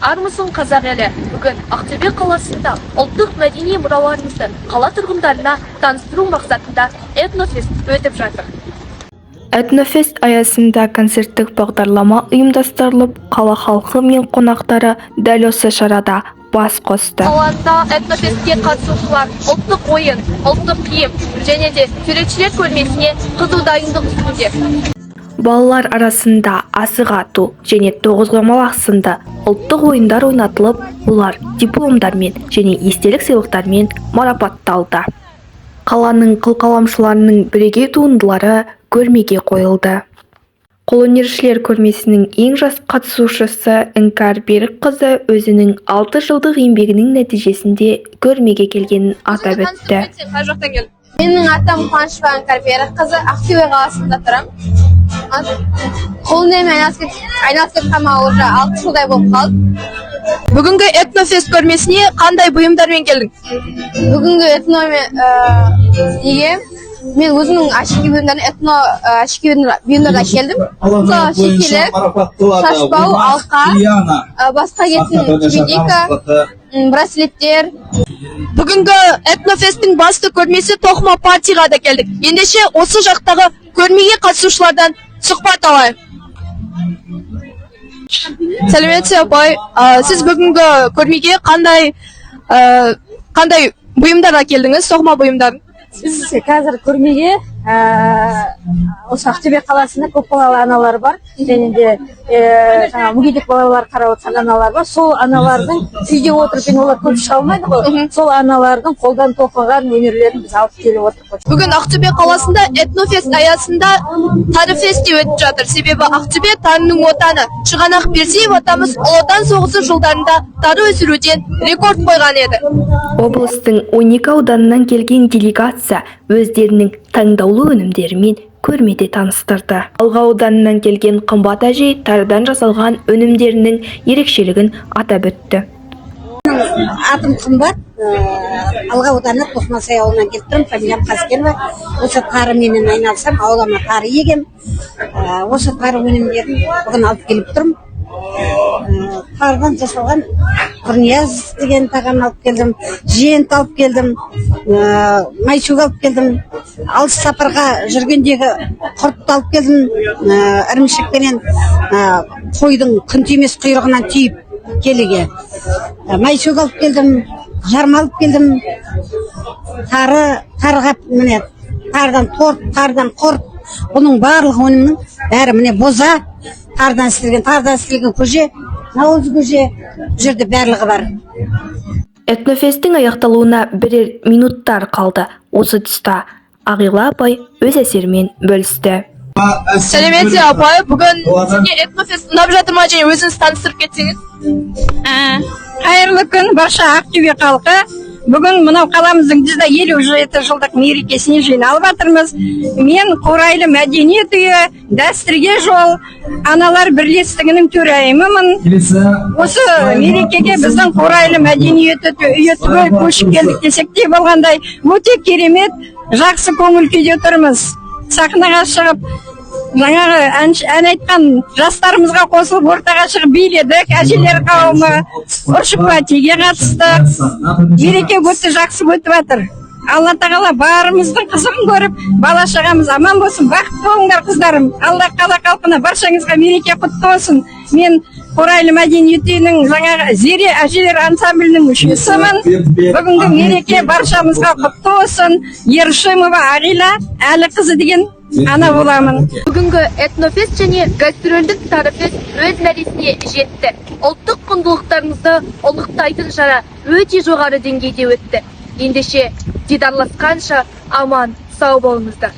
Армысың қазақ елі, бүгін Ақтөбе қаласында ұлттық мәдени мұраларымызды қала тұрғындарына таныстыру мақсатында этнофест өтіп жатыр. Этнофест аясында концерттік бағдарлама ұйымдастырылып, қала халқы мен қонақтары дәл осы шарада бас қосты. Қалада этнофестке қатысушылар ұлттық ойын, ұлттық киім және де суретшілер көрмесіне қызу дайындық үстінде. Балалар арасында асық ату және тоғызқұмалақ сынды ұлттық ойындар ойнатылып, олар дипломдармен және естелік сыйлықтармен марапатталды. Қаланың қылқаламшыларының бірегей туындылары көрмеге қойылды. Қолөнершілер көрмесінің ең жас қатысушысы Іңкәр Берікқызы өзінің 6 жылдық еңбегінің нәтижесінде көрмеге келгенін атап өтті. Менің атам Қуанышбай Іңкәр Берікқызы, Ақтөбе қаласында тұрамын. Қолөнермен айналысып кеткеніме уже 6 жылдай болып қалды. Бүгінгі этнофест көрмесіне қандай бұйымдармен келдің? Бүгінгі мен өзімнің әшекей бұйымдарына келдім. Мысалы шекелік, шашбау, алқа, басқа кеткен кебедейка, браслеттер. Бүгінгі этнофесттің басты көрмесі Тоқыма партиға да келдік. Ендеше осы жақтағы көрмеге қатысушылардан сұхбат алайық. Сәлеметсіз апай, сіз бүгінгі көрмеге қандай бұйымдарға келдіңіз, тоқыма бұйымдарын? Біз қазір көрмеге осы Ақтөбе қаласында көп балалы аналар бар, және де мүгедек балалар қарап отырған аналар бар. Сол аналардың үйде отырып, олар көп шыға алмайды ғой. Сол аналардың қолдан тоқыған өнерлерін біз алып келіп отырмыз. Бүгін Ақтөбе қаласында этнофест аясында тары фести өтіп жатыр. Себебі Ақтөбе тарының отаны. Шығанақ Берсеев атамыз Ұлы Отан соғысы жылдарында тары өсіруден рекорд қойған еді. Облыстың 12 ауданынан келген делегация өздерінің таңдаулы өнімдерімен көрмеде таныстырды. Алға ауданынан келген қымбат әжей тарыдан жасалған өнімдерінің ерекшелігін атап өтті. Атым қымбат, Алға ауданы Тоқмасай ауылынан келіп тұрмын, фамилиям Қазкенова. Осы тарымен айналсам, ауылыма тары егем. Осы тары өнімдерін бүгін алып келіп тұрмын. Тарыдан жасалған құрнияз деген тағам алып келдім, жиент алып келдім, майшук алып келдім, алыс сапарға жүргендегі құртты алып келдім, ірімшікпенен қойдың күнтемес құйрығынан түйіп келіге. Майшук алып келдім, жарма алып келдім, тарыға міне тарыдан торт, тарыдан құрт, бұның барлық өнімнің бәрі міне боза, тарыдан істелген көже, науыз көже, жерде барлығы бар. Этнофесттің аяқталуына бірер минуттар қалды. Осы тұста Ағила апай өз әсерімен бөлісті. Сәлеметсіз апай, бүгін сізге этнофест ұнап жатыр ма, және өзіңіз таныстырып кетсеңіз? Қайырлы күн барша Ақтөбе халқы. Бүгін мынау қаламыздың 157 жылдық мерекесіне жиналып жатырмыз. Мен Қурайлы мәдениет үйі, дәстүрге жол, аналар бірлестігінің төрайымымын. Осы мерекеге біздің Қурайлы мәдениет үйі түгел көшіп келдік десек те болғандай, өте керемет, жақсы көңіл күйде тұрмыз. Сахнаға шығып, жаңағы ән айтқан жастарымызға қосылып ортаға шығып биледік, әжелер қауымы ұшып бәйгеге қатыстық. Мереке өте жақсы өтіп жатыр. Алла тағала барымыздың қызығын көріп, бала шағамыз аман болсын, бақытты болыңдар қыздарым. Алла қала халқына баршаңызға мереке құтты болсын. Мен Қурайлы мәдениет үйінің жаңағы Зере әжелер ансамблінің мүшесімін. Бүгінгі мереке баршамызға құтты болсын. Ершимова Ағила Әліқызы деген ана боламын. Бүгінгі этнофест және гастрольдік тарыфест өз мәресіне жетті. Ұлттық құндылықтарымызды ұлықтайтын шара өте жоғары деңгейде өтті. Ендеше дидарласқанша аман, сау болыңыздар.